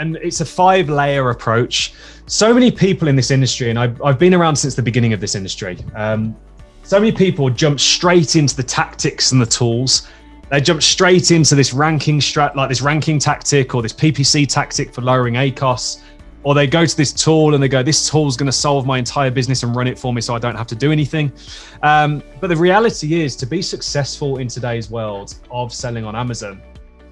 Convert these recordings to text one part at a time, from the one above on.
And it's a 5-layer approach. So many people in this industry, and I've been around since the beginning of this industry. So many people jump straight into the tactics and the tools. They jump straight into this ranking like this ranking tactic or this PPC tactic for lowering ACOS. Or they go to this tool and they go, this tool's going to solve my entire business and run it for me so I don't have to do anything. But the reality is, to be successful in today's world of selling on Amazon,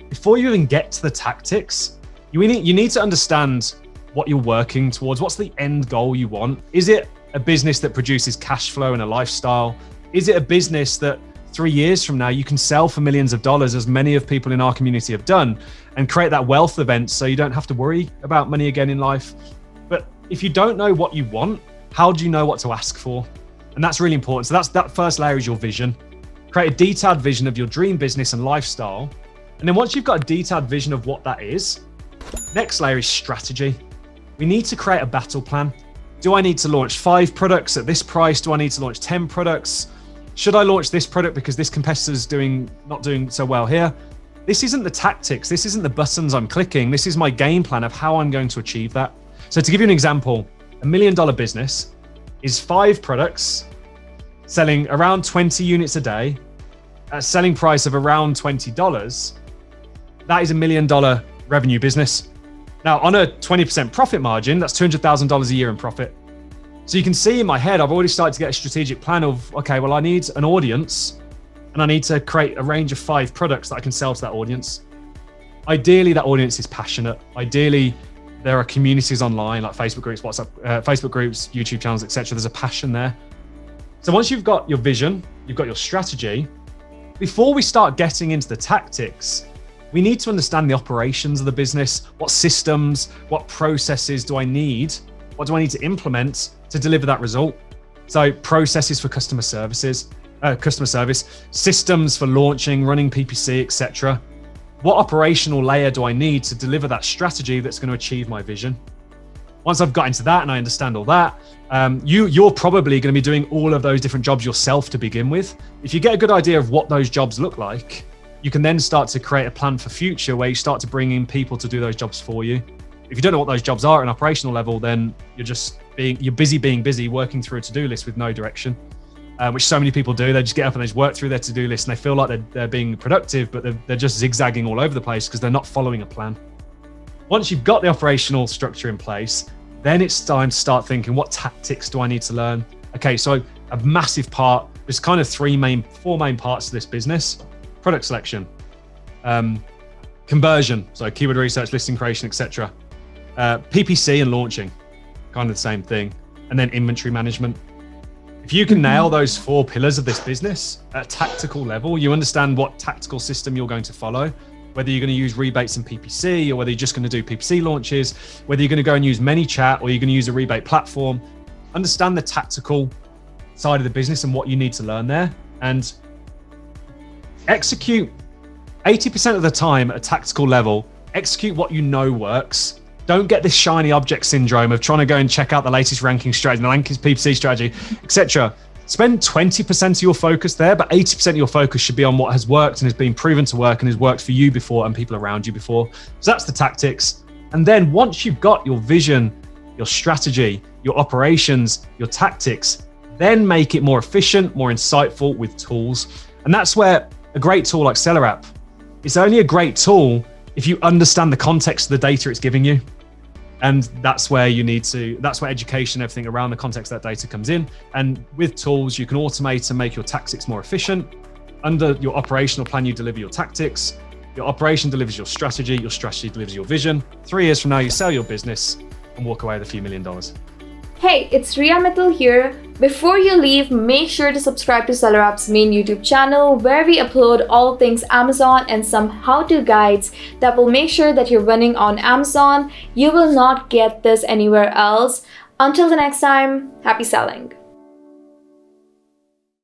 before you even get to the tactics, you need to understand what you're working towards. What's the end goal you want? Is it a business that produces cash flow and a lifestyle? Is it a business that 3 years from now you can sell for millions of dollars, as many of people in our community have done, and create that wealth event so you don't have to worry about money again in life? But if you don't know what you want, how do you know what to ask for? And that's really important. So that first layer is your vision. Create a detailed vision of your dream business and lifestyle. And then once you've got a detailed vision of what that is, next layer is strategy. We need to create a battle plan. Do I need to launch 5 products at this price? Do I need to launch 10 products? Should I launch this product because this competitor's not doing so well here? This isn't the tactics. This isn't the buttons I'm clicking. This is my game plan of how I'm going to achieve that. So to give you an example, $1 million business is 5 products selling around 20 units a day at a selling price of around $20. That is $1 million revenue business. Now, on a 20% profit margin, that's $200,000 a year in profit. So you can see in my head, I've already started to get a strategic plan of, okay, well, I need an audience and I need to create a range of 5 products that I can sell to that audience. Ideally, that audience is passionate. Ideally, there are communities online like Facebook groups, Facebook groups, YouTube channels, etc. There's a passion there. So once you've got your vision, you've got your strategy, before we start getting into the tactics, we need to understand the operations of the business. What systems, what processes do I need? What do I need to implement to deliver that result? So processes for customer service, systems for launching, running PPC, etc. What operational layer do I need to deliver that strategy that's going to achieve my vision? Once I've got into that and I understand all that, you're probably going to be doing all of those different jobs yourself to begin with. If you get a good idea of what those jobs look like, you can then start to create a plan for future where you start to bring in people to do those jobs for you. If you don't know what those jobs are at an operational level, then you're busy being busy, working through a to-do list with no direction, which so many people do. They just get up and they just work through their to-do list and they feel like they're being productive, but they're just zigzagging all over the place because they're not following a plan. Once you've got the operational structure in place, then it's time to start thinking, what tactics do I need to learn? Okay, so a massive part, there's kind of 4 main parts to this business: product selection, conversion, so keyword research, listing creation, etc. PPC and launching, kind of the same thing. And then inventory management. If you can nail those 4 pillars of this business at a tactical level, you understand what tactical system you're going to follow, whether you're going to use rebates and PPC, or whether you're just going to do PPC launches, whether you're going to go and use ManyChat, or you're going to use a rebate platform. Understand the tactical side of the business and what you need to learn there, and execute 80% of the time at a tactical level. Execute what you know works. Don't get this shiny object syndrome of trying to go and check out the latest ranking strategy, the latest PPC strategy, etc. Spend 20% of your focus there, but 80% of your focus should be on what has worked and has been proven to work and has worked for you before and people around you before. So that's the tactics. And then once you've got your vision, your strategy, your operations, your tactics, then make it more efficient, more insightful with tools. And that's where a great tool like SellerApp, it's only a great tool if you understand the context of the data it's giving you. And that's where that's where education, everything around the context of that data comes in. And with tools, you can automate and make your tactics more efficient. Under your operational plan, you deliver your tactics. Your operation delivers your strategy delivers your vision. 3 years from now, you sell your business and walk away with a few $1 million. Hey, it's Riya Mittal here. Before you leave, make sure to subscribe to SellerApp's main YouTube channel, where we upload all things Amazon and some how-to guides that will make sure that you're winning on Amazon. You will not get this anywhere else. Until the next time, happy selling.